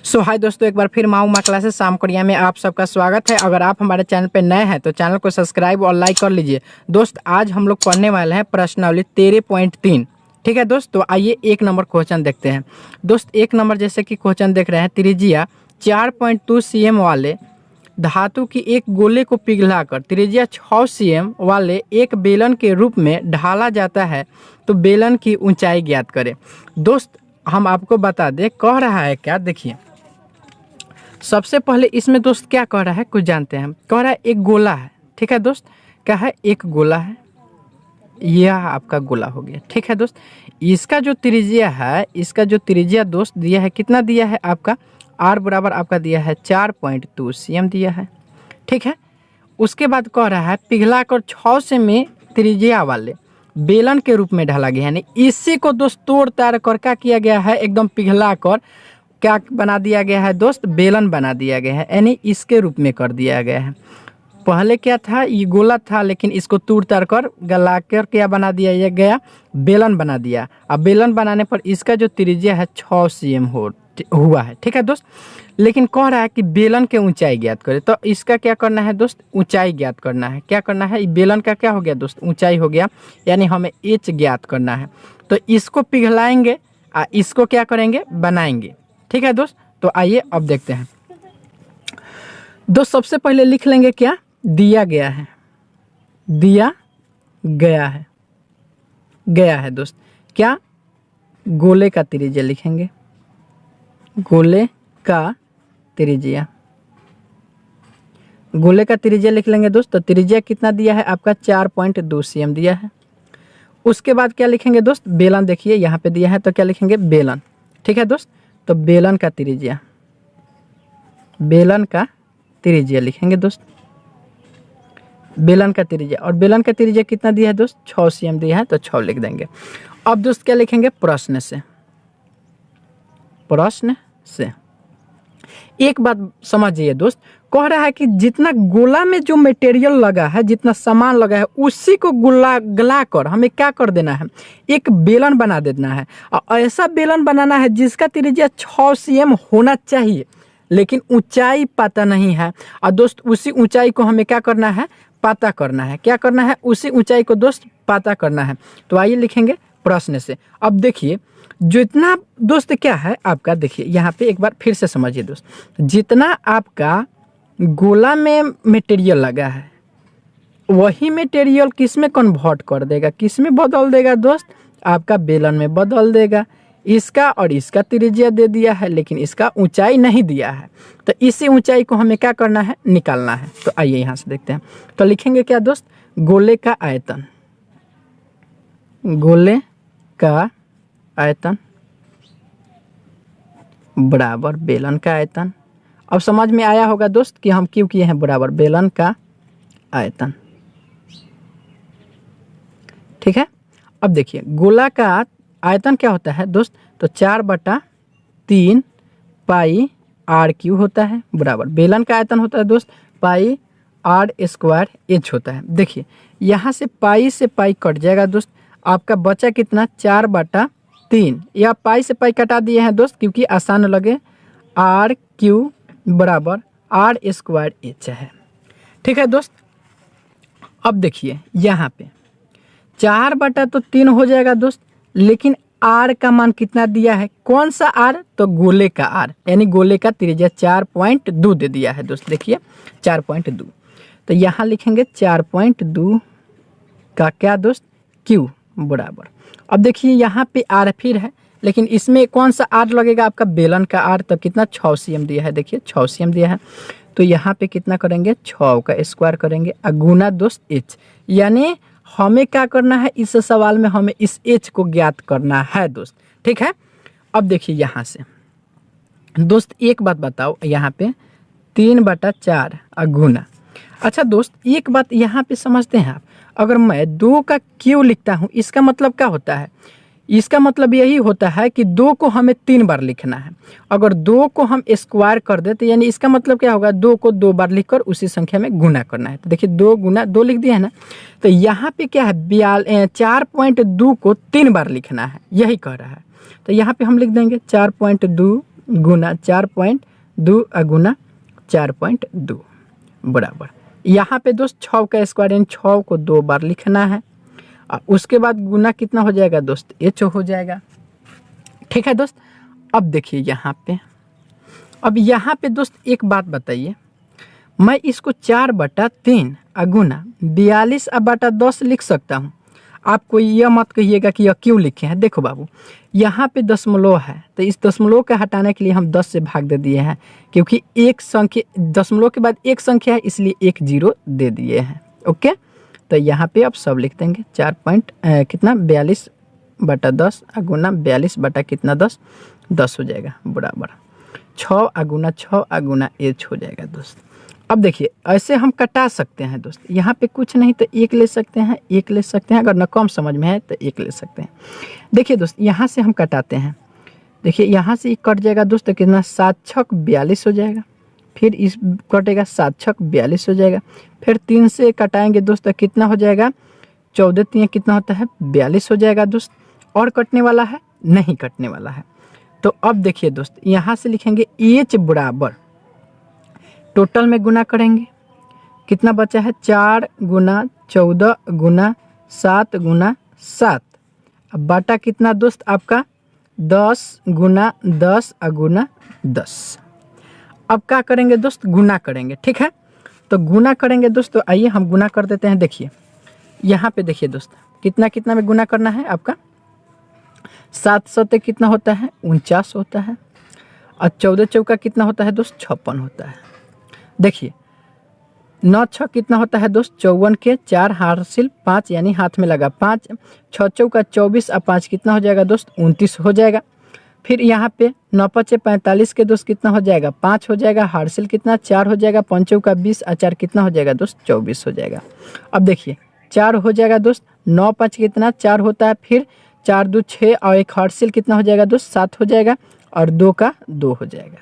सो हाय दोस्तों, एक बार फिर माँ क्लासेस शामकोड़िया में आप सबका स्वागत है। अगर आप हमारे चैनल पे नए हैं तो चैनल को सब्सक्राइब और लाइक कर लीजिए। दोस्त आज हम लोग पढ़ने वाले हैं प्रश्नावली 13.3। ठीक है दोस्त, तो आइए एक नंबर क्वेश्चन देखते हैं। दोस्त एक नंबर जैसे कि क्वेश्चन देख रहे हैं, त्रिज्या 4.2 cm वाले धातु की एक गोले को पिघलाकर त्रिज्या 6 cm वाले एक बेलन के रूप में ढाला जाता है तो बेलन की ऊंचाई ज्ञात करें। दोस्त हम आपको बता दें कह रहा है क्या, देखिए सबसे पहले इसमें दोस्त क्या कह रहा है कुछ जानते हैं हम। कह रहा है एक गोला है, ठीक है दोस्त, क्या है एक गोला है, यह आपका गोला हो गया। ठीक है दोस्त, इसका जो त्रिज्या है, इसका जो त्रिज्या दोस्त दिया है कितना दिया है आपका, आर बराबर आपका दिया है 4.2 cm दिया है। ठीक है, उसके बाद कह रहा है पिघलाकर 6 सेमी त्रिज्या वाले बेलन के रूप में ढाला गया, यानी इसी को दोस्त तोड़ ताड़ कर क्या किया गया है, एकदम पिघला कर क्या बना दिया गया है दोस्त, बेलन बना दिया गया है, यानी इसके रूप में कर दिया गया है। पहले क्या था, ये गोला था, लेकिन इसको तोड़ ताड़ कर गला कर क्या बना दिया गया, बेलन बना दिया। अब बेलन बनाने पर इसका जो त्रिज्या है 6 cm हुआ है। ठीक है दोस्त, लेकिन कह रहा है कि बेलन के ऊंचाई ज्ञात करे, तो इसका क्या करना है दोस्त, ऊंचाई ज्ञात करना है। क्या करना है, बेलन का क्या हो गया दोस्त, ऊंचाई हो गया, यानी हमें एच ज्ञात करना है। तो इसको पिघलाएंगे और इसको क्या करेंगे, बनाएंगे। ठीक है दोस्त, तो आइए अब देखते हैं दोस्त। सबसे पहले लिख लेंगे क्या, दिया गया है, दिया गया है, गया है दोस्त, क्या गोले का त्रिज्या लिखेंगे, गोले का त्रिज्या, गोले का त्रिज्या लिख लेंगे दोस्त। तो त्रिज्या कितना दिया है आपका 4.2 cm दिया है। उसके बाद क्या लिखेंगे दोस्त, बेलन, देखिए यहाँ पे दिया है तो क्या लिखेंगे बेलन। ठीक है दोस्त, तो बेलन का त्रिज्या, बेलन का त्रिज्या लिखेंगे दोस्त, बेलन का त्रिज्या, और बेलन का त्रिज्या कितना दिया है दोस्त 6 cm दिया है तो 6 लिख देंगे। अब दोस्त क्या लिखेंगे, प्रश्न से, प्रश्न से एक बात समझिए दोस्त, कह रहा है कि जितना गोला में जो मटेरियल लगा है, जितना सामान लगा है, उसी को गला कर हमें क्या कर देना है, एक बेलन बना देना है। और ऐसा बेलन बनाना है जिसका त्रिज्या 6 cm होना चाहिए, लेकिन ऊंचाई पता नहीं है। और दोस्त उसी ऊंचाई को हमें क्या करना है, पता करना है। क्या करना है, उसी ऊंचाई को दोस्त पता करना है। तो आइए लिखेंगे प्रश्न से। अब देखिए जितना दोस्त क्या है आपका, देखिए यहाँ पे एक बार फिर से समझिए दोस्त, जितना आपका गोला में मटेरियल लगा है वही मटेरियल किस में कन्वर्ट कर देगा, किस में बदल देगा दोस्त, आपका बेलन में बदल देगा। इसका और इसका त्रिज्या दे दिया है, लेकिन इसका ऊंचाई नहीं दिया है, तो इसी ऊंचाई को हमें क्या करना है, निकालना है। तो आइए यहाँ से देखते हैं। तो लिखेंगे क्या दोस्त, गोले का आयतन, गोले का आयतन बराबर बेलन का आयतन। अब समझ में आया होगा दोस्त कि हम क्यों किए हैं बराबर बेलन का आयतन। ठीक है, अब देखिए गोला का आयतन क्या होता है दोस्त, तो 4/3 पाई आर क्यू होता है, बराबर बेलन का आयतन होता है दोस्त पाई आर स्क्वायर एच होता है। देखिए यहाँ से पाई कट जाएगा दोस्त, आपका बचा कितना 4/3, या पाई से पाई कटा दिए हैं दोस्त क्योंकि आसान लगे, आर क्यू बराबर आर स्क्वायर एच है। ठीक है दोस्त, अब देखिए यहाँ पे 4/3 हो जाएगा दोस्त, लेकिन आर का मान कितना दिया है, कौन सा आर, तो गोले का आर, यानी गोले का त्रिज्या 4.2 दे दिया है दोस्त। देखिए 4.2, तो यहाँ लिखेंगे 4.2 का क्या दोस्त, क्यू बराबर। अब देखिए यहाँ पे आर फिर है, लेकिन इसमें कौन सा आर लगेगा आपका, बेलन का आर, तो कितना 6 cm दिया है, देखिए 6 cm दिया है। तो यहाँ पे कितना करेंगे, 6 का स्क्वायर करेंगे, गुना दोस्त एच, यानी हमें क्या करना है, इस सवाल में हमें इस एच को ज्ञात करना है दोस्त। ठीक है, अब देखिए यहाँ से दोस्त एक बात बताओ, यहाँ पे 3/4 गुना। अच्छा दोस्त एक बात यहाँ पे समझते हैं आप, अगर मैं 2 का क्यू लिखता हूँ इसका मतलब क्या होता है, इसका मतलब यही होता है कि 2 को हमें 3 बार लिखना है। अगर 2 को हम स्क्वायर कर देते यानी इसका मतलब क्या होगा, 2 को 2 बार लिखकर उसी संख्या में गुना करना है। तो देखिए 2 गुना 2 लिख दिया है ना, तो यहाँ पे क्या है 4.2 को 3 बार लिखना है, यही कह रहा है। तो यहाँ पे हम लिख देंगे 4.2 गुना 4.2 गुना 4.2 बराबर, यहाँ पे दोस्त 6 का स्क्वायर यानी 6 को 2 बार लिखना है। और उसके बाद गुना कितना हो जाएगा दोस्त, h हो जाएगा। ठीक है दोस्त, अब देखिए यहाँ पे, अब यहाँ पे दोस्त एक बात बताइए, मैं इसको 4/3 गुना 42/10 लिख सकता हूँ। आपको यह मत कहिएगा कि यह क्यों लिखे हैं। देखो बाबू, यहाँ पे दशमलव है तो इस दशमलव के हटाने के लिए हम 10 से भाग दे दिए हैं, क्योंकि एक संख्या दशमलव के बाद एक संख्या है इसलिए एक 0 दे दिए हैं। ओके, तो यहाँ पे अब सब लिख देंगे 42/10 गुना 42 कितना 10 हो जाएगा बराबर 6 गुना 6 गुना h हो जाएगा दोस्त। अब देखिए ऐसे हम कटा सकते हैं दोस्त, यहाँ पे कुछ नहीं तो एक ले सकते हैं, एक ले सकते हैं, अगर न कम समझ में है तो एक ले सकते हैं। देखिए दोस्त यहाँ से हम कटाते हैं, देखिए यहाँ से कट जाएगा दोस्त तो कितना 7 छक 42 हो जाएगा, फिर इस कटेगा 7 छक 42 हो जाएगा, फिर 3 से कटाएंगे दोस्त तो कितना हो जाएगा 14 3 कितना होता है 42 हो जाएगा दोस्त। और कटने वाला है नहीं कटने वाला है। तो अब देखिए दोस्त यहाँ से लिखेंगे h बराबर, टोटल में गुना करेंगे कितना बचा है 4 गुना 14 गुना 7 गुना 7, अब बाटा कितना दोस्त आपका 10 गुना 10 गुना 10। अब क्या करेंगे दोस्त, गुना करेंगे। ठीक है, तो गुना करेंगे दोस्त, तो आइए हम गुना कर देते हैं। देखिए यहाँ पे देखिए दोस्त कितना कितना में गुना करना है आपका, 7 सत्ते कितना होता है 49 होता है, और 14 चौका कितना होता है दोस्त 56 होता है। देखिए 9 6 कितना होता है दोस्त 54 के 4 हासिल 5 यानी हाथ में लगा 5, 6 चौका 24 और 5 कितना हो जाएगा दोस्त 29 हो जाएगा। फिर यहाँ पे 9 5 45 के दोस्त कितना हो जाएगा 5 हो जाएगा, हासिल कितना 4 हो जाएगा, 5 चौका 20 और 4 कितना हो जाएगा दोस्त 24 हो जाएगा। अब देखिए 4 हो जाएगा दोस्त, 9 5 कितना 4 होता है, फिर 4 2 6 और एक हासिल कितना हो जाएगा दोस्त 7 हो जाएगा, और 2 का 2 हो जाएगा।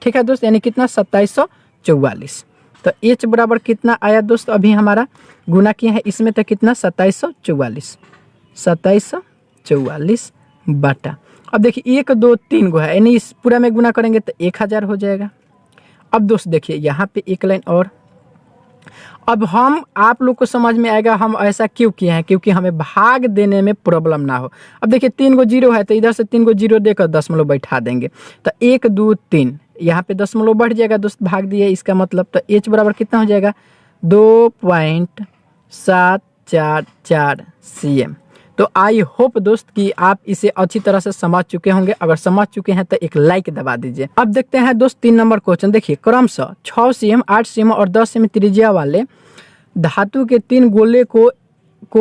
ठीक है दोस्त, यानी कितना 2744। तो h बराबर कितना आया दोस्त, अभी हमारा गुना किया है इसमें तो कितना 2744 बाटा, अब देखिए 1 2 3 गो है यानी इस पूरा में गुना करेंगे तो 1000 हो जाएगा। अब दोस्त देखिए यहाँ पे एक लाइन और, अब हम आप लोग को समझ में आएगा हम ऐसा क्यों किए हैं, क्योंकि हमें भाग देने में प्रॉब्लम ना हो। अब देखिए 3 गो 0 है तो इधर से 3 गो 0 देकर दशमलव बैठा देंगे, तो 1 2 3 यहाँ पे दशमलव बढ़ जाएगा दोस्त, भाग दिए इसका मतलब, तो h बराबर कितना हो जाएगा 2.744 cm। तो आई होप दोस्त कि आप इसे अच्छी तरह से समझ चुके होंगे, अगर समझ चुके हैं तो एक लाइक दबा दीजिए। अब देखते हैं दोस्त 3 नंबर क्वेश्चन। देखिए क्रमशः 6 cm 8 cm और 10 cm त्रिज्या वाले धातु के 3 गोले को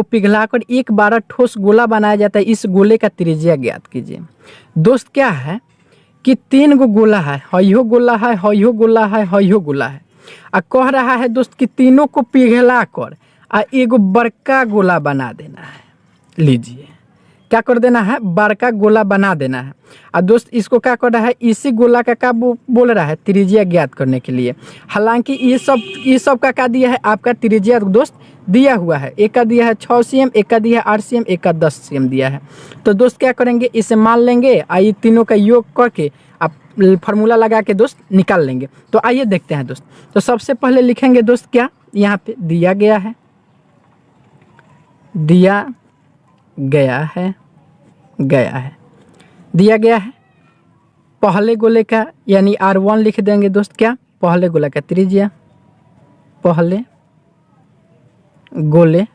पिघलाकर एक 12 ठोस गोला बनाया जाता है, इस गोले का त्रिज्या ज्ञात कीजिए। दोस्त क्या है कि 3 गो गोला है, हयो गोला है, हयो गोला है, हयो गोला है, और कह रहा है दोस्त कि तीनों को पिघला कर एगो बड़का गोला बना देना है। लीजिए क्या कर देना है, बड़का गोला बना देना है। और दोस्त इसको क्या कर रहा है, इसी गोला का क्या बोल रहा है त्रिज्या ज्ञात करने के लिए। हालांकि ये सब का क्या दिया है आपका त्रिज्या दोस्त दिया हुआ है, एक का दिया है 6 cm, एक का दिया है 8 cm, एक का 10 cm दिया है। तो दोस्त क्या करेंगे, इसे मान लेंगे और ये तीनों का योग करके आप फार्मूला लगा के दोस्त निकाल लेंगे। तो आइए देखते हैं दोस्त। तो सबसे पहले लिखेंगे दोस्त क्या, यहाँ पे दिया गया है दिया गया है पहले गोले का यानी R1 लिख देंगे दोस्त, क्या पहले गोला का त्रिज्या, पहले गोले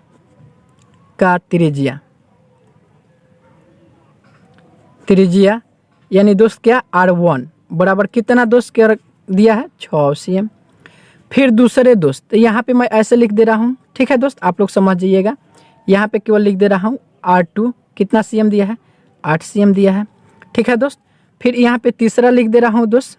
का त्रिज्या यानी दोस्त क्या R1 बराबर कितना दोस्त क्या दिया है 6 cm। फिर दूसरे दोस्त यहाँ पे मैं ऐसे लिख दे रहा हूँ, ठीक है दोस्त आप लोग समझ जाइएगा, यहाँ पे केवल लिख दे रहा हूँ R2 कितना cm दिया है 8 cm दिया है, ठीक है दोस्त। फिर यहाँ पे तीसरा लिख दे रहा हूँ दोस्त,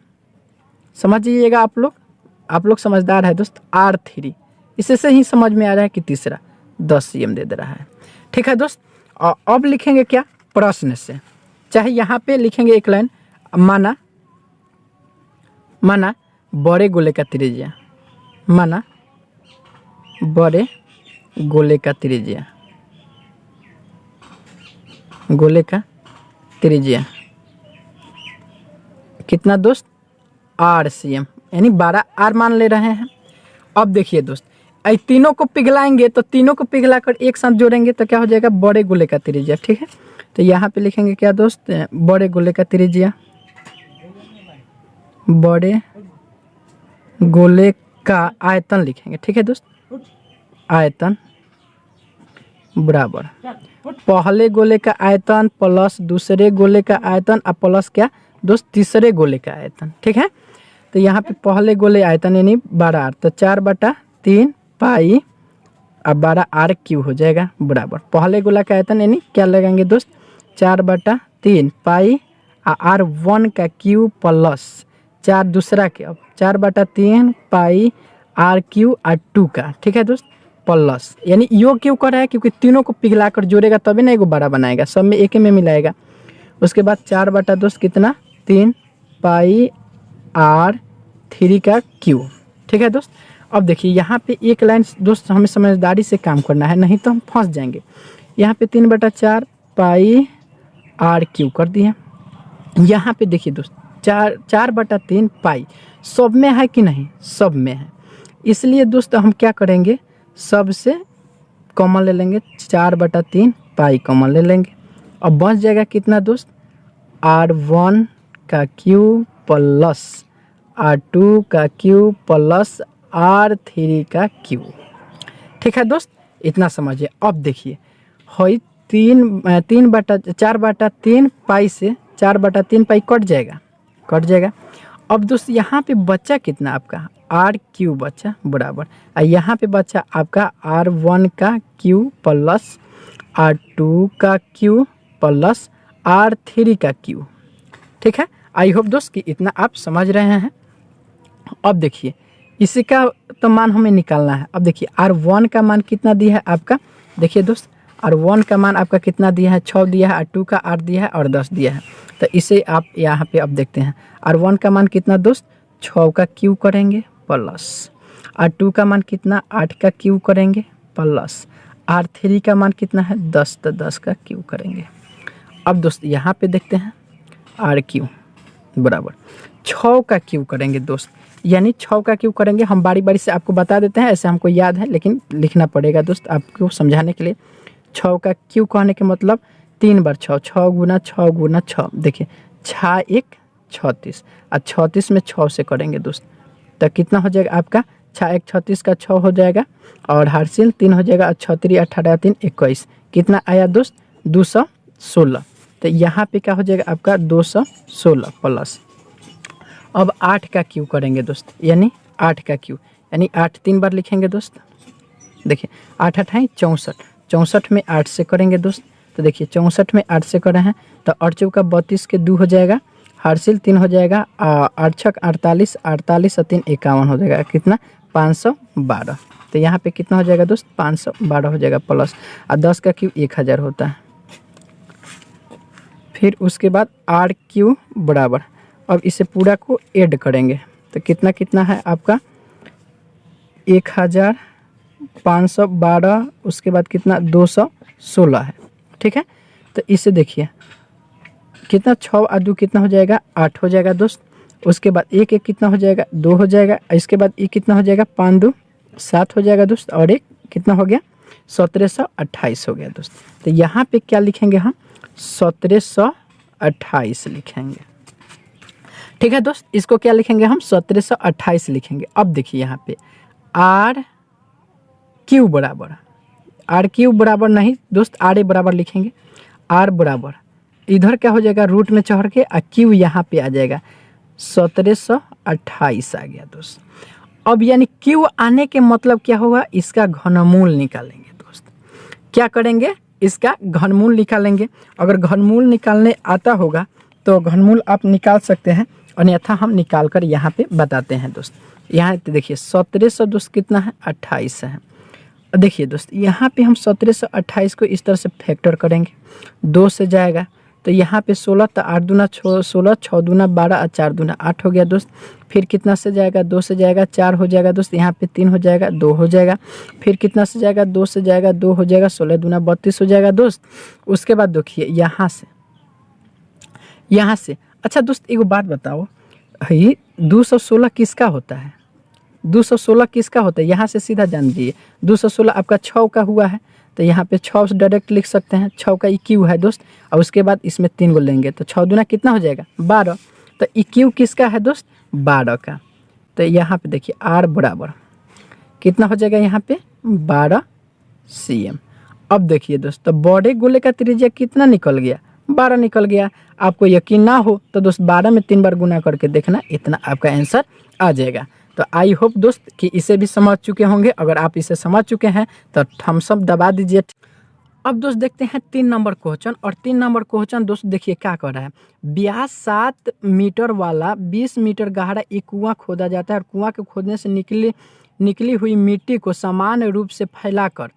समझ जाइएगा आप लोग समझदार है दोस्त, R3 इसे से ही समझ में आ रहा है कि तीसरा 10 cm दे रहा है, ठीक है दोस्त। और अब लिखेंगे क्या प्रश्न से, चाहे यहाँ पे लिखेंगे एक लाइन, माना बड़े गोले का त्रिज्या, माना बड़े गोले का त्रिज्या कितना दोस्त, RCM, यानी 12 R मान ले रहे हैं। अब देखिए दोस्त, तीनों को पिघलाएंगे तो तीनों को पिघलाकर एक साथ जोड़ेंगे तो क्या हो जाएगा, बड़े गोले का त्रिज्या। ठीक है, तो यहाँ पे लिखेंगे क्या दोस्त, बड़े गोले का त्रिज्या, बड़े गोले का आयतन लिखेंगे। ठीक है दोस्त, आयतन बराबर पहले गोले का आयतन प्लस दूसरे गोले का आयतन और प्लस क्या दोस्त, तीसरे गोले का आयतन। ठीक है, तो यहाँ पे पहले गोले आयतन यानी 12R, तो 4/3 पाई अब 12R क्यू हो जाएगा बराबर पहले गोला का आयतन यानी क्या लगाएंगे दोस्त, 4/3 पाई R1 का क्यू प्लस 4 दूसरा के, अब 4/3 पाई RQ R2 का। ठीक है दोस्त, प्लस यानी योग क्यों कर रहा है, क्योंकि तीनों को पिघला कर जोड़ेगा तभी ना एगो बड़ा बनाएगा, सब में एक में मिलाएगा। उसके बाद 4 दोस्त कितना, 3 पाई R3 का क्यू। ठीक है दोस्त, अब देखिए यहाँ पे एक लाइन दोस्त हमें समझदारी से काम करना है, नहीं तो हम फंस जाएंगे। यहाँ पे 3/4 पाई RQ कर दिए। यहाँ पे देखिए दोस्त 4/3 पाई सब में है कि नहीं, सब में है, इसलिए दोस्त हम क्या करेंगे, सब से कॉमन ले लेंगे, 4/3 पाई कॉमन ले लेंगे। अब बच जाएगा कितना दोस्त, R1 का क्यू प्लस R2 का क्यू प्लस R3 का क्यू। ठीक है दोस्त, इतना समझिए। अब देखिए हई 4/3 पाई से 4/3 पाई कट जाएगा। अब दोस्त यहाँ पे बच्चा कितना आपका, RQ बच्चा बराबर, और यहाँ पे बच्चा आपका R1 का क्यू प्लस R2 का क्यू प्लस R3 का क्यू। ठीक है, आई होप दोस्त कि इतना आप समझ रहे हैं। अब देखिए इसी का तो मान हमें निकालना है। अब देखिए R1 का मान कितना दिया है आपका, देखिए दोस्त R1 का मान आपका कितना दिया है, 6 दिया है, R2 का 8 दिया है और 10 दिया है। तो इसे आप यहाँ पे अब देखते हैं, R1 का मान कितना दोस्त, 6 का क्यू करेंगे प्लस R2 का मान कितना, 8 का क्यू करेंगे प्लस R3 का मान कितना है, 10, तो 10 का क्यू करेंगे। अब दोस्त यहाँ पे देखते हैं RQ बराबर 6 का क्यू करेंगे दोस्त, यानी 6 का क्यू करेंगे। हम बारी बारी से आपको बता देते हैं, ऐसे हमको याद है लेकिन लिखना पड़ेगा दोस्त आपको समझाने के लिए। 6 का क्यू कहने के मतलब 3 बार 6, 6 गुना 6 गुना 6, देखिए 6 1 36 और 36 में 6 से करेंगे दोस्त, तो कितना हो जाएगा आपका, 6 1 36 का 6 हो जाएगा और हार्सिल 3 हो जाएगा, 6 3 18 3 21, कितना आया दोस्त 216। तो यहाँ पे क्या हो जाएगा आपका 216 प्लस, अब 8 का क्यू करेंगे दोस्त, यानी 8 का क्यू यानी 8 3 बार लिखेंगे दोस्त। देखिए 8 8 64, 64 में 8 से करेंगे दोस्त, तो देखिए 64 में 8 से कर रहे हैं तो 8 चौका 32 के 2 हो जाएगा, हार्सिल 3 हो जाएगा, 8 छक 48, 48 और 3 51 हो जाएगा, कितना 512। तो यहाँ पे कितना हो जाएगा दोस्त 512 हो जाएगा प्लस, और 10 का क्यू 1000 होता है। फिर उसके बाद RQ बराबर, अब इसे पूरा को ऐड करेंगे तो कितना कितना है आपका 1512, उसके बाद कितना 216 है। ठीक है, तो इसे देखिए कितना 6 और 2 कितना हो जाएगा 8 हो जाएगा दोस्त। उसके बाद 1 1 कितना हो जाएगा 2 हो जाएगा, इसके बाद ये कितना हो जाएगा 5 2 7 हो जाएगा दोस्त, और एक कितना हो गया 1728 हो गया दोस्त। तो यहाँ पे क्या लिखेंगे हम 1728 लिखेंगे। ठीक है दोस्त, इसको क्या लिखेंगे हम 1728 लिखेंगे। अब देखिए यहाँ पे RQ बराबर नहीं दोस्त, RA बराबर लिखेंगे, R बराबर इधर क्या हो जाएगा रूट में चढ़ के, Q यहाँ पे आ जाएगा 1728 आ गया दोस्त। अब यानी Q आने के मतलब क्या होगा, इसका घनमूल निकालेंगे दोस्त। क्या करेंगे, इसका घनमूल निकालेंगे। अगर घनमूल निकालने आता होगा तो घनमूल आप निकाल सकते हैं, अन्यथा हम निकाल कर यहाँ पे बताते हैं दोस्त। यहाँ देखिए 1700 दोस्त कितना है 28 है। देखिए दोस्त यहाँ पे हम 1728 को इस तरह से फैक्टर करेंगे, 2 से जाएगा तो यहाँ पे 16, तो 8 दूना 16, 6 दूना 12 और 4 दूना 8 हो गया दोस्त। फिर कितना से जाएगा 2 से जाएगा 4 हो जाएगा दोस्त, यहाँ पे 3 हो जाएगा 2 हो जाएगा, फिर कितना से जाएगा 2 से जाएगा 2 हो जाएगा, 16 दूना 32 हो जाएगा दोस्त। उसके बाद देखिए यहाँ से अच्छा दोस्त एगो बात बताओ, ये 216 किसका होता है? 216 किसका होता है? यहाँ से सीधा जान लीजिए। 216 आपका 6 का हुआ है, तो यहाँ पे 6 से डायरेक्ट लिख सकते हैं। 6 का EQ है दोस्त, और उसके बाद इसमें 3 को लेंगे तो 6 दूना कितना हो जाएगा? 12। तो EQ किसका है दोस्त? 12 का। तो यहाँ पे देखिए R बराबर कितना हो जाएगा? यहाँ पे 12 cm। अब देखिए दोस्त, तो बड़े गोले का त्रिज्या कितना निकल गया? 12 निकल गया। आपको यकीन ना हो तो दोस्त 12 में 3 बार गुना करके देखना, इतना आपका आंसर आ जाएगा। तो आई होप दोस्त कि इसे भी समझ चुके होंगे। अगर आप इसे समझ चुके हैं तो थम्स अप दबा दीजिए। अब दोस्त देखते हैं 3 नंबर क्वेश्चन। और 3 नंबर क्वेश्चन दोस्त देखिए क्या कर रहा है। व्यास 7 मीटर वाला 20 मीटर गहरा एक कुआं खोदा जाता है, और कुआं के खोदने से निकली हुई मिट्टी को समान रूप से फैलाकर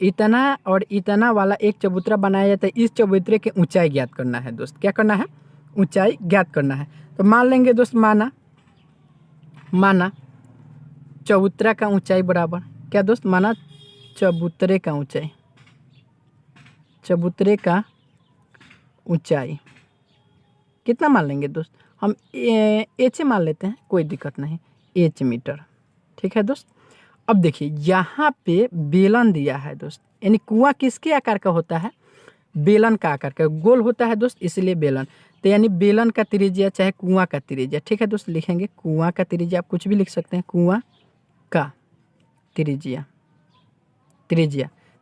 इतना और इतना वाला एक चबूतरा बनाया जाता है। इस चबूतरे की ऊंचाई ज्ञात करना है दोस्त। क्या करना है? ऊंचाई ज्ञात करना है। तो मान लेंगे दोस्त, माना चबूतरा का ऊंचाई बराबर क्या दोस्त? माना चबूतरे का ऊंचाई कितना मान लेंगे दोस्त? हम H मान लेते हैं, कोई दिक्कत नहीं, H मीटर। ठीक है दोस्त। अब देखिए यहाँ पे बेलन दिया है दोस्त, यानी कुआं किसके आकार का होता है? बेलन का आकार का। गोल होता है दोस्त, इसलिए बेलन। तो यानी बेलन का त्रिज्या चाहे कुआं का त्रिज्या। ठीक है दोस्त, लिखेंगे कुआं का त्रिज्या। आप कुछ भी लिख सकते हैं, कुआं का त्रिज्या।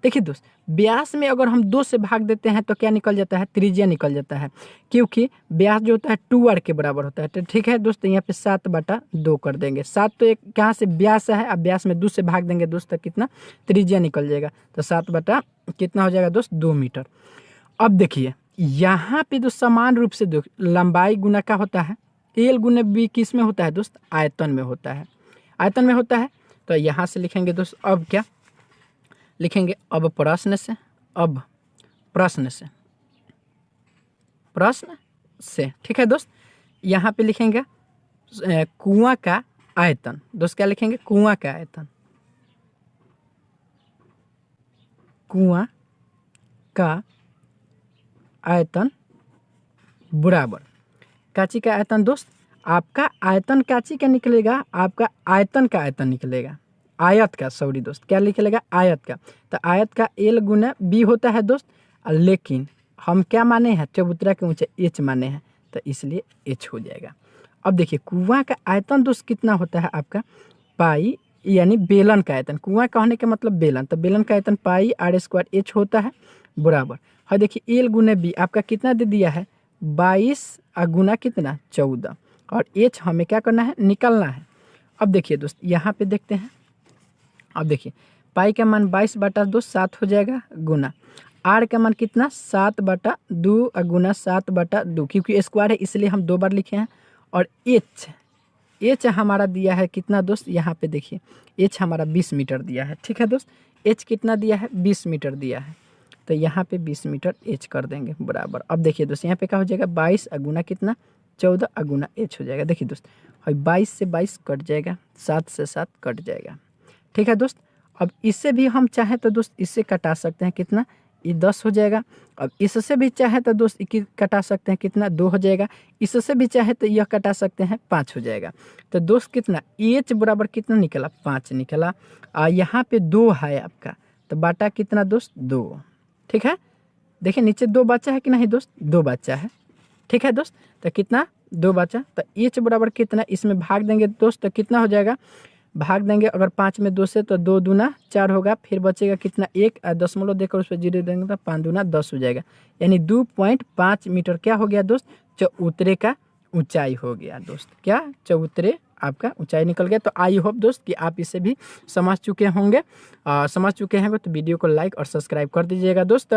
देखिए दोस्त, व्यास में अगर हम 2 से भाग देते हैं तो क्या निकल जाता है? त्रिज्या निकल जाता है, क्योंकि व्यास जो होता है 2r के बराबर होता है। तो ठीक है दोस्त, यहाँ पे 7/2 कर देंगे। 7 तो एक कहाँ से व्यास है, अब व्यास में 2 से भाग देंगे दोस्त तो कितना? त्रिज्या निकल जाएगा। तो 7 कितना हो जाएगा दोस्त? 2 मीटर। अब देखिए यहाँ पे जो समान रूप से लंबाई गुना का होता है, L गुना B किस में होता है दोस्त? आयतन में होता है। आयतन में होता है। तो यहाँ से लिखेंगे दोस्त, अब क्या लिखेंगे? अब प्रश्न से। ठीक है दोस्त, यहाँ पे लिखेंगे कुआं का आयतन। दोस्त क्या लिखेंगे? कुआं का आयतन। कुआं का आयतन बराबर काची का आयतन दोस्त? आपका आयतन काची का निकलेगा? आपका आयतन का आयतन निकलेगा, आयत का, सॉरी दोस्त, क्या निकलेगा? आयत का। तो आयत का L गुना B होता है दोस्त, लेकिन हम क्या माने हैं? चबूतरा के ऊंचाई H माने हैं, तो इसलिए H हो जाएगा। अब देखिए कुआं का आयतन दोस्त कितना होता है आपका? पाई, यानी बेलन का आयतन। कुआं कहने का मतलब बेलन, तो बेलन का आयतन पाई r² H होता है बराबर। और देखिए L गुना B आपका कितना दे दिया है? 22 गुना कितना? 14। और H हमें क्या करना है? निकालना है। अब देखिए दोस्त यहाँ पे देखते हैं। अब देखिए पाई का मान 22/2 7 हो जाएगा, गुना r का मान कितना? 7/2 गुना 7/2, क्योंकि स्क्वायर है इसलिए हम 2 बार लिखे हैं। और H हमारा दिया है कितना दोस्त? यहाँ पे देखिए H हमारा 20 मीटर दिया है। ठीक है दोस्त, H कितना दिया है? 20 मीटर दिया है। तो यहाँ पे 20 मीटर H कर देंगे बराबर। अब देखिए दोस्त यहाँ पे क्या हो जाएगा? 22 गुना कितना? 14 गुना H हो जाएगा। देखिए दोस्त, और 22 से 22 कट जाएगा, 7 से 7 कट जाएगा। ठीक है दोस्त, अब इससे भी हम चाहें तो दोस्त इससे कटा सकते हैं, कितना? ये 10 हो जाएगा। अब इससे भी चाहे तो दोस्त कटा सकते हैं, कितना? 2 हो जाएगा। इससे भी चाहे तो यह कटा सकते हैं, 5 हो जाएगा। तो दोस्त कितना? H बराबर कितना निकला? 5 निकला। यहाँ पे 2 है आपका, तो बाटा कितना दोस्त? 2। ठीक है, देखिए नीचे 2 बचा है कि नहीं दोस्त? 2 बचा है। ठीक है दोस्त, तो कितना? 2 बचा। तो H बराबर कितना? इसमें भाग देंगे दोस्त तो कितना हो जाएगा? भाग देंगे अगर 5 में 2 से, तो 2 दूना 4 होगा, फिर बचेगा कितना? 1 दशमलव देकर उस पर 0 देंगे तो 5 दूना 10 हो जाएगा, यानी 2.5 मीटर क्या हो गया दोस्त? चबूतरे का ऊंचाई हो गया दोस्त। क्या? चबूतरे आपका ऊंचाई निकल गया। तो आई होप दोस्त कि आप इसे भी समझ चुके होंगे। तो वीडियो को लाइक और सब्सक्राइब कर दीजिएगा दोस्त।